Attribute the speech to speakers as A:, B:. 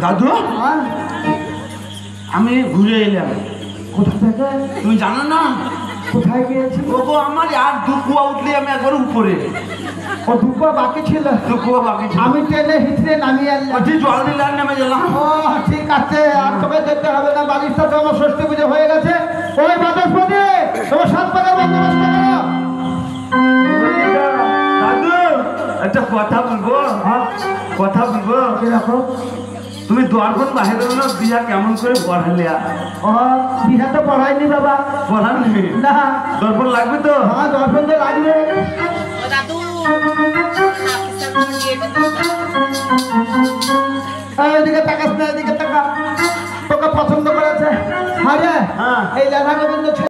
A: দাদু আমি ঘুরে এলাম।
B: কোথা থেকে?
A: তুমি জানো না
B: কোথায় গিয়েছি?
A: ও গো আমার আর দু কুয়া উঠলে আমি একবার উপরে।
B: ও দুপুয়া বাকি ছিল?
A: দু কুয়া বাকি ছিল।
B: আমি ট্রেনে হিচড়ে নামিয়ে আনলাম।
A: ঠিক জল দিলে আর নেমে গেলাম।
B: ও ঠিক আছে, আর তোকে যেতে হবে না, বাড়ির সাথে আমার ষষ্ঠী পুজো হয়ে গেছে। ওই বাদস্পতি তোমার 7 টাকার বন্দোবস্ত করো।
A: দাদু একটা কথা বলবো। কথা বলবো।
B: কিরকম?
A: তুমি দোয়ারখন বাহির না বিয়া কেমন করে পড়ালে?
B: ও বিহা তো পড়াইনি বাবা।
A: পড়াননি
B: না।
A: দর্পণ লাগবে তো?
B: হ্যাঁ দর্পণ তো লাগবে। এদিকে তাকাস না, এদিকে তাকা। তোকে পছন্দ করেছে। হ্যাঁ রে, এই রাধা গোবিন্দ